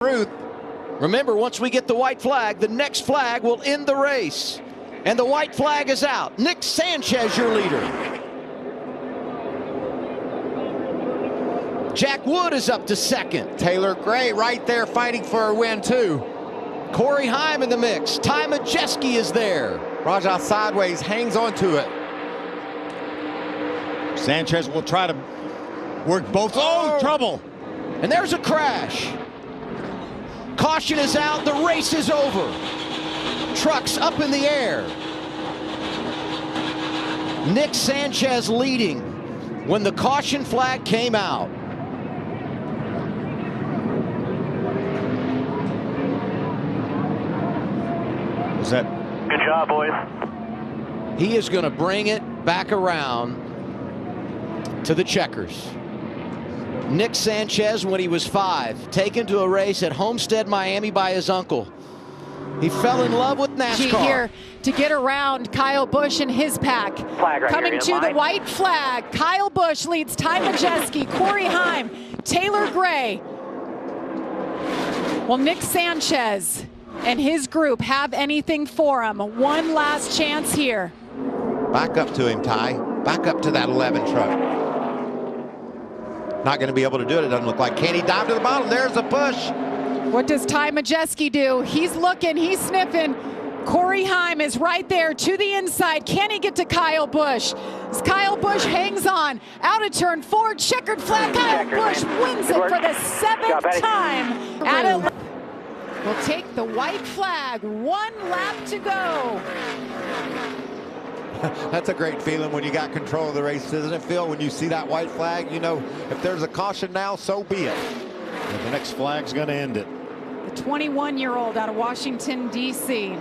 Ruth. Remember, once we get the white flag, the next flag will end the race. And the white flag is out. Nick Sanchez, your leader. Jack Wood is up to second. Taylor Gray right there fighting for a win, too. Corey Heim in the mix. Ty Majeski is there. Raja sideways, hangs on to it. Sanchez will try to work both. Oh, trouble. And there's a crash. Caution is out. The race is over. Trucks up in the air. Nick Sanchez leading when the caution flag came out. Is that? Good job, boys. He is going to bring it back around to the checkers. Nick Sanchez, when he was 5, taken to a race at Homestead, Miami by his uncle. He fell in love with NASCAR. Here to get around Kyle Busch and his pack. Flag right Coming here, to the white flag. Kyle Busch leads Ty Majeski, Corey Heim, Taylor Gray. Will Nick Sanchez and his group have anything for him? One last chance here. Back up to him, Ty. Back up to that 11 truck. Not going to be able to do it, it doesn't look like. Can he dive to the bottom? There's a push. What does Ty Majeski do? He's looking, he's sniffing. Corey Heim is right there to the inside. Can he get to Kyle Busch? As Kyle Busch hangs on, out of turn 4, checkered flag. Kyle Busch wins it for the 7th time. We'll take the white flag. 1 lap to go. That's a great feeling when you got control of the race, isn't it, Phil? When you see that white flag, you know, if there's a caution now, so be it. And the next flag's going to end it. The 21-year-old out of Washington, D.C.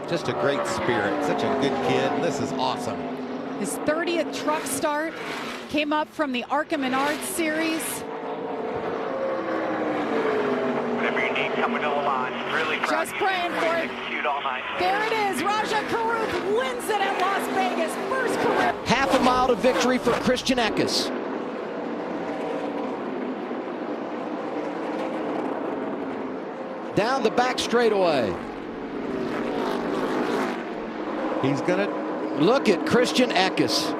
Just a great spirit, such a good kid. This is awesome. His 30th truck start came up from the Arkham and Arts series. Whatever you need coming to the line. Really proud Just praying for it. Execute all night. There it is. Raja Caruth wins it at Las Vegas. First career. Half a mile to victory for Christian Eckes. Down the back straightaway. He's going to look at Christian Eckes.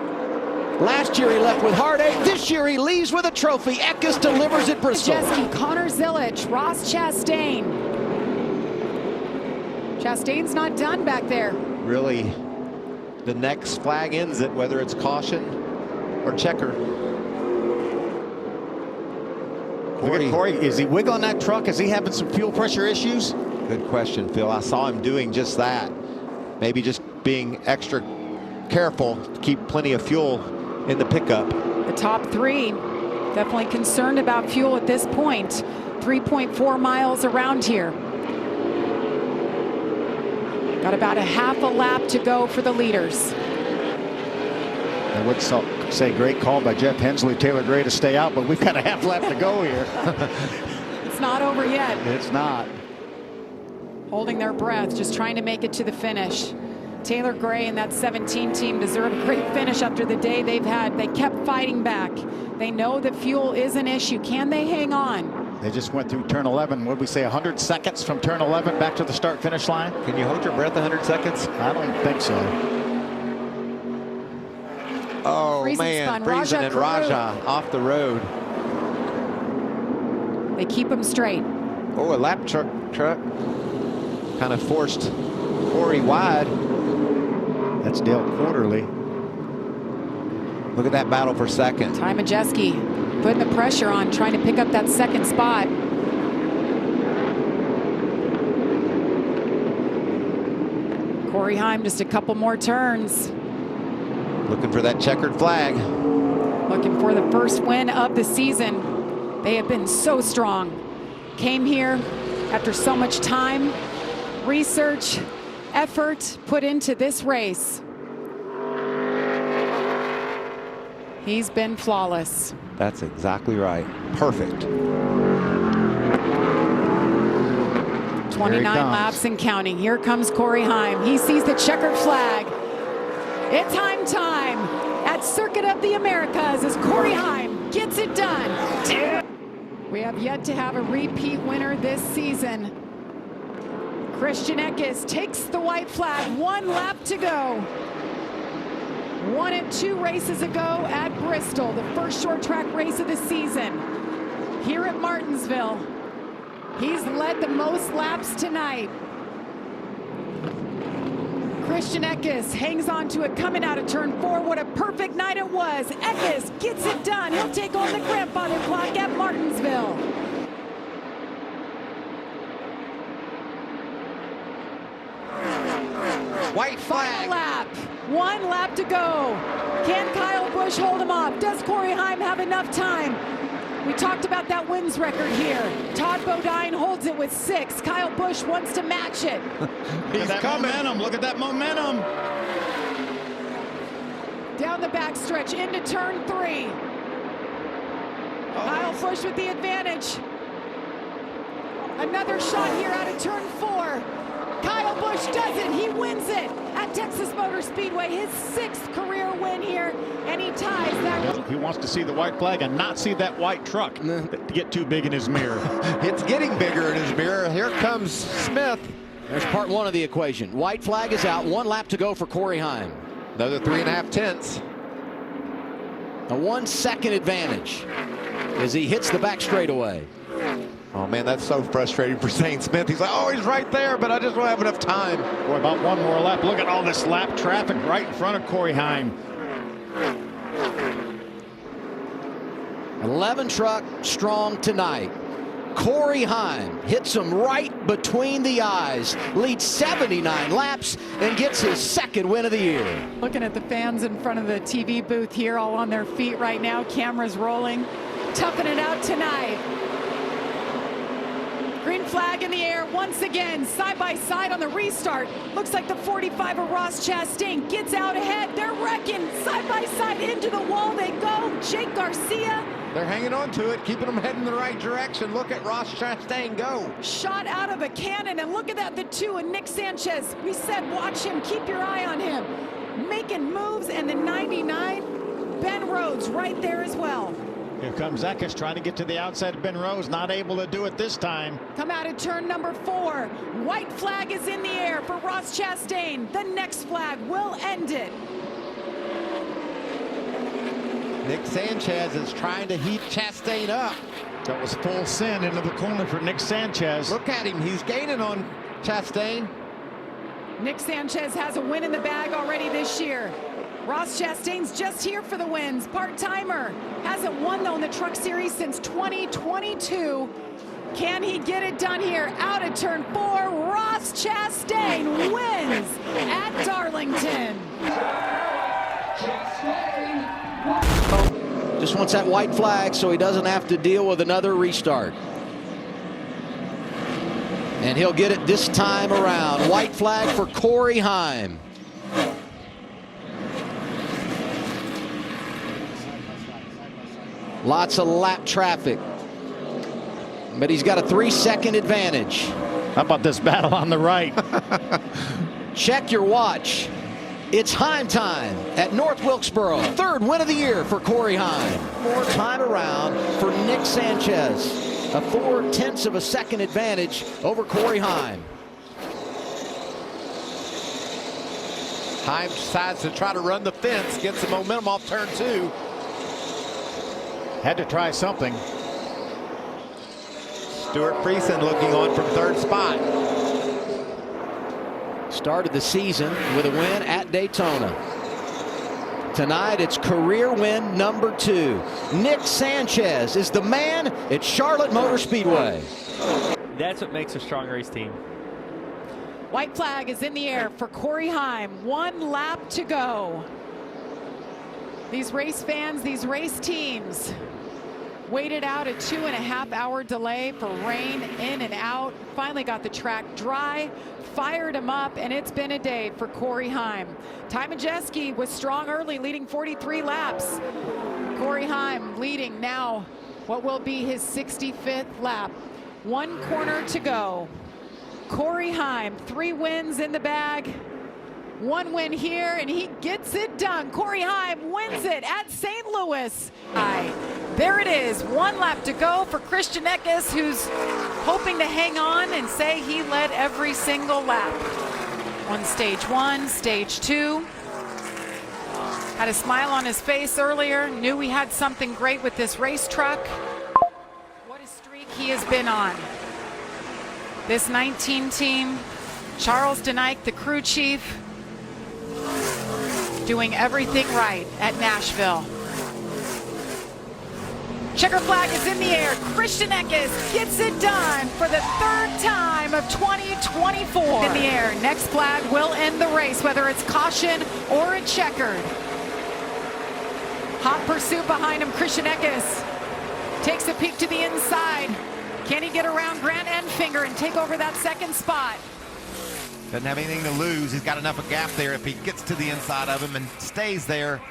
Last year he left with heartache. This year he leaves with a trophy. Eckes delivers at Bristol. Majeski, Connor Zilic, Ross Chastain. Chastain's not done back there. really, the next flag ends it, whether it's caution or checker. Look at Corey. Is he wiggling that truck? Is he having some fuel pressure issues? Good question, Phil. I saw him doing just that. Maybe just being extra careful to keep plenty of fuel in the pickup. The top three definitely concerned about fuel at this point. 3.4 miles around here. Got about a half a lap to go for the leaders. I would say great call by Jeff Hensley, Taylor Gray to stay out, but we've got a half lap to go here. It's not over yet. It's not. Holding their breath, just trying to make it to the finish. Taylor Gray and that 17 team deserve a great finish after the day they've had. They kept fighting back. They know that fuel is an issue. Can they hang on? They just went through turn 11. What did we say, 100 seconds from turn 11 back to the start-finish line? Can you hold your breath 100 seconds? I don't think so. Oh, Friesen man, spun. Friesen and Raja off the road. They keep them straight. Oh, a lap truck kind of forced Corey wide. That's Dale Quarterly. Look at that battle for second. Ty Majeski putting the pressure on, trying to pick up that second spot. Corey Heim just a couple more turns. Looking for that checkered flag. Looking for the first win of the season. They have been so strong. Came here after so much time, research, effort put into this race. He's been flawless. That's exactly right. Perfect. 29 laps and counting. Here comes Corey Heim. He sees the checkered flag. It's Heim time at Circuit of the Americas as Corey Heim gets it done. We have yet to have a repeat winner this season. Christian Eckes takes the white flag. 1 lap to go. Won it 2 races ago at Bristol, the first short track race of the season. Here at Martinsville, he's led the most laps tonight. Christian Eckes hangs on to it coming out of turn 4. What a perfect night it was. Eckes gets it done. He'll take on the grandfather clock at Martinsville. White flag. Final lap. 1 lap to go. Can Kyle Busch hold him off? Does Corey Heim have enough time? We talked about that wins record here. Todd Bodine holds it with 6. Kyle Busch wants to match it. He's coming. Momentum. Look at that momentum. Down the backstretch into turn 3. Kyle Busch with the advantage. Another shot here out of turn 4. Kyle Busch does it. He wins it at Texas Motor Speedway. His 6th career win here, and he ties that. He wants to see the white flag and not see that white truck get too big in his mirror. It's getting bigger in his mirror. Here comes Smith. There's part 1 of the equation. White flag is out. 1 lap to go for Corey Heim. Another 3.5 tenths. A 1 second advantage as he hits the back straightaway. Oh man, that's so frustrating for Zane Smith. He's like, oh, he's right there, but I just don't have enough time. Boy, about 1 more lap. Look at all this lap traffic right in front of Corey Heim. 11 truck strong tonight. Corey Heim hits him right between the eyes, leads 79 laps, and gets his 2nd win of the year. Looking at the fans in front of the TV booth here, all on their feet right now. Cameras rolling. Toughing it out tonight. Green flag in the air once again, side by side on the restart. Looks like the 45 of Ross Chastain gets out ahead. They're wrecking side by side into the wall they go. Jake Garcia. They're hanging on to it, keeping them heading in the right direction. Look at Ross Chastain go. Shot out of a cannon, and look at that, the 2 and Nick Sanchez. We said watch him, keep your eye on him. Making moves, and the 99, Ben Rhodes right there as well. Here comes Eckes trying to get to the outside of Ben Rhodes, not able to do it this time. Come out of turn number 4. White flag is in the air for Ross Chastain. The next flag will end it. Nick Sanchez is trying to heat Chastain up. That was full send into the corner for Nick Sanchez. Look at him, he's gaining on Chastain. Nick Sanchez has a win in the bag already this year. Ross Chastain's just here for the wins. Part-timer. Hasn't won, though, in the Truck Series since 2022. Can he get it done here? Out of turn 4, Ross Chastain wins at Darlington. Just wants that white flag so he doesn't have to deal with another restart. And he'll get it this time around. White flag for Corey Heim. Lots of lap traffic, but he's got a 3-second advantage. How about this battle on the right? Check your watch. It's Heim time at North Wilkesboro. 3rd win of the year for Corey Heim. More time around for Nick Sanchez. A 4/10 of a second advantage over Corey Heim. Heim decides to try to run the fence, get some momentum off turn 2. Had to try something. Stuart Friesen looking on from 3rd spot. Started the season with a win at Daytona. Tonight it's career win number 2. Nick Sanchez is the man at Charlotte Motor Speedway. That's what makes a strong race team. White flag is in the air for Corey Heim. 1 lap to go. These race fans, these race teams waited out a 2.5-hour delay for rain in and out. Finally got the track dry, fired him up, and it's been a day for Corey Heim. Ty Majeski was strong early, leading 43 laps. Corey Heim leading now what will be his 65th lap. 1 corner to go. Corey Heim, 3 wins in the bag. 1 win here, and he gets it done. Corey Heim wins it at St. Louis. There it is, 1 lap to go for Christian Eckes, who's hoping to hang on and say he led every single lap. On stage 1, stage 2. Had a smile on his face earlier, knew we had something great with this race truck. What a streak he has been on. This 19 team, Charles Denike, the crew chief, doing everything right at Nashville. Checker flag is in the air. Christian Eckes gets it done for the 3rd time of 2024. In the air, next flag will end the race, whether it's caution or a checkered. Hot pursuit behind him, Christian Eckes takes a peek to the inside. Can he get around Grant Enfinger and take over that 2nd spot? Doesn't have anything to lose. He's got enough of a gap there. If he gets to the inside of him and stays there,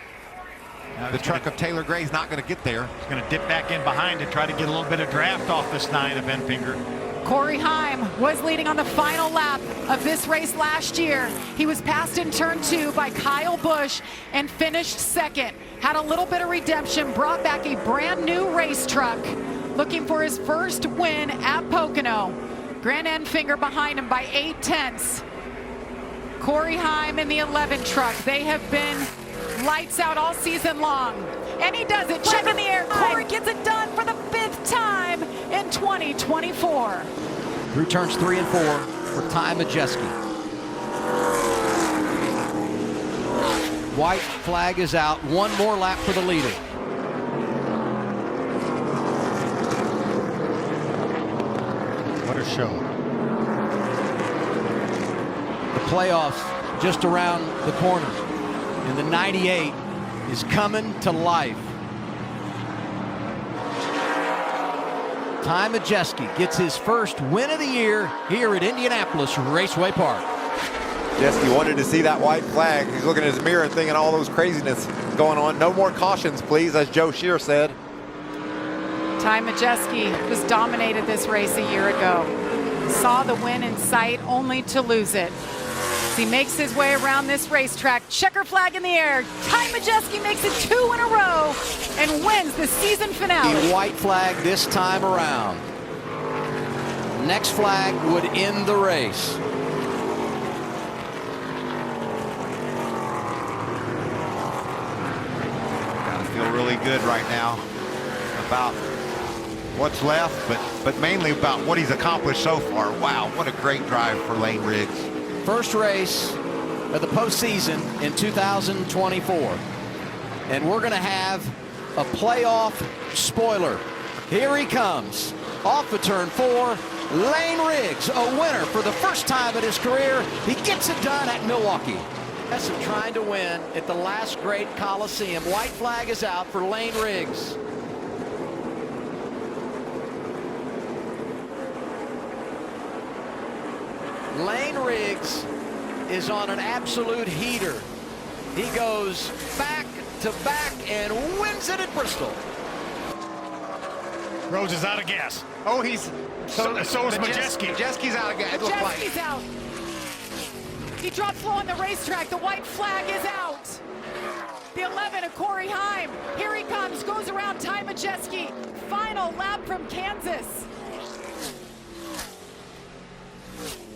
the truck of Taylor Gray's not going to get there. He's going to dip back in behind to try to get a little bit of draft off this 9 of Enfinger. Corey Heim was leading on the final lap of this race last year. He was passed in turn 2 by Kyle Busch and finished 2nd. Had a little bit of redemption, brought back a brand new race truck, looking for his first win at Pocono. Grant Enfinger behind him by 8/10. Corey Heim in the 11 truck. They have been lights out all season long. And he does it. Check in the air. Corey gets it done for the 5th time in 2024. Through turns 3 and 4 for Ty Majeski. White flag is out. 1 more lap for the leader. What a show. The playoffs just around the corner. And the 98 is coming to life. Ty Majeski gets his first win of the year here at Indianapolis Raceway Park. Majeski wanted to see that white flag. He's looking at his mirror and thinking all those craziness going on. No more cautions, please, as Joe Shear said. Ty Majeski just dominated this race a year ago. Saw the win in sight only to lose it. As he makes his way around this racetrack, checker flag in the air. Ty Majeski makes it 2 in a row and wins the season finale. The white flag this time around. Next flag would end the race. Gotta feel really good right now about what's left, but mainly about what he's accomplished so far. Wow, what a great drive for Lane Riggs. First race of the postseason in 2024. And we're going to have a playoff spoiler. Here he comes. Off of turn 4, Lane Riggs, a winner for the first time in his career. He gets it done at Milwaukee. That's him trying to win at the last great Coliseum. White flag is out for Lane Riggs. Lane Riggs is on an absolute heater. He goes back to back and wins it at Bristol. Rhodes is out of gas. Oh, he's So is Majeski. Majeski's out of gas. It looks like. Majeski's out. He drops low on the racetrack. The white flag is out. The 11 of Corey Heim. Here he comes, goes around Ty Majeski. Final lap from Kansas.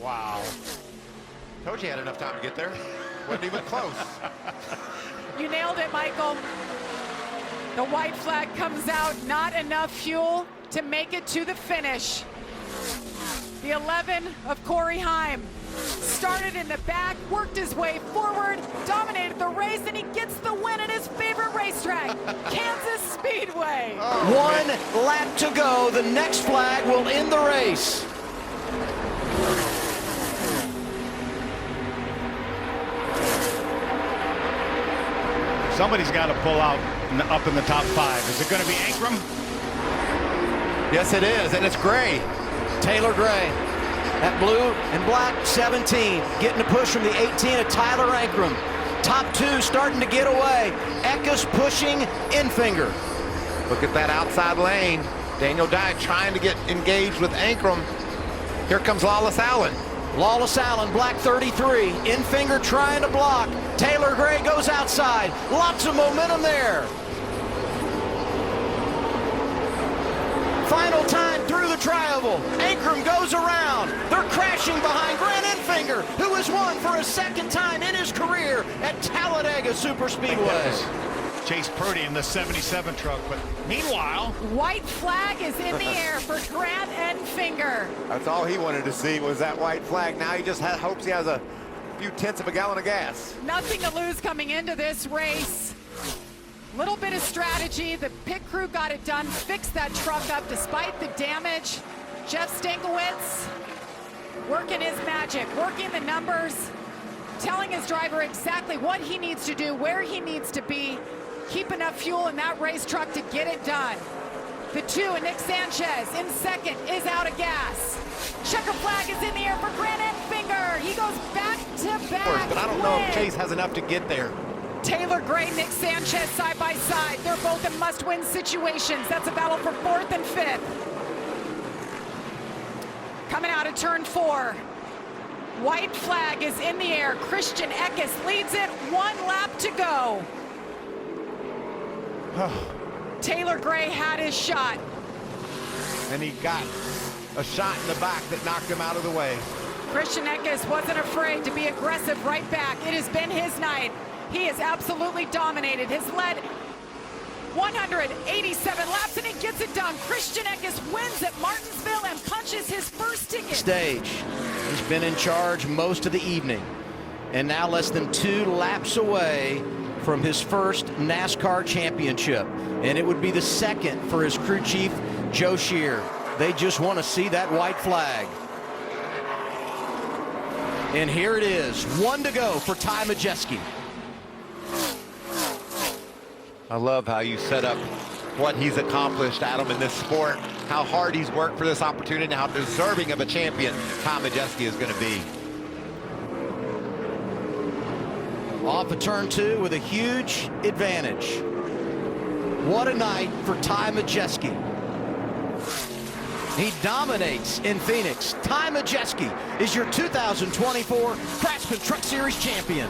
Wow. Told you he had enough time to get there. Wasn't even close. You nailed it, Michael. The white flag comes out. Not enough fuel to make it to the finish. The 11 of Corey Heim started in the back, worked his way forward, dominated the race, and he gets the win at his favorite racetrack, Kansas Speedway. One lap to go. The next flag will end the race. Somebody's got to pull out up in the top 5. Is it going to be Ankrum? Yes, it is, and it's Gray. Taylor Gray, that blue and black 17, getting a push from the 18 of Tyler Ankrum. Top 2 starting to get away. Eckes pushing Enfinger. Look at that outside lane. Daniel Dye trying to get engaged with Ankrum. Here comes Lawless Allen. Lawless Allen, black 33. Enfinger trying to block. Taylor Gray goes outside. Lots of momentum there. Final time through the tri-oval. Ankrum goes around. They're crashing behind Grant Enfinger, who has won for a second time in his career at Talladega Superspeedway. Chase Purdy in the 77 truck, but meanwhile, White flag is in the air for Grant Enfinger. That's all he wanted to see was that white flag. Now he just hopes he has a few tenths of a gallon of gas. Nothing to lose coming into this race. Little bit of strategy. The pit crew got it done, fixed that truck up despite the damage. Jeff Stankiewicz working his magic, working the numbers, telling his driver exactly what he needs to do, where he needs to be, keep enough fuel in that race truck to get it done. The 2 and Nick Sanchez in second is out of gas. Checker flag is in the air for Grant Enfinger. He goes back to back. But I don't know if Chase has enough to get there. Taylor Gray, Nick Sanchez side by side. They're both in must-win situations. That's a battle for 4th and 5th. Coming out of turn 4. White flag is in the air. Christian Eckes leads it. 1 lap to go. Taylor Gray had his shot. And he got a shot in the back that knocked him out of the way. Christian Eckes wasn't afraid to be aggressive right back. It has been his night. He has absolutely dominated. Has led 187 laps, and he gets it done. Christian Eckes wins at Martinsville and punches his first ticket. Stage. He's been in charge most of the evening, and now less than 2 laps away from his first NASCAR championship, and it would be the second for his crew chief, Joe Shear. They just want to see that white flag. And here it is, 1 to go for Ty Majeski. I love how you set up what he's accomplished, Adam, in this sport, how hard he's worked for this opportunity, and how deserving of a champion Ty Majeski is going to be. Off of turn 2 with a huge advantage. What a night for Ty Majeski. He dominates in Phoenix. Ty Majeski is your 2024 Craftsman Truck Series champion.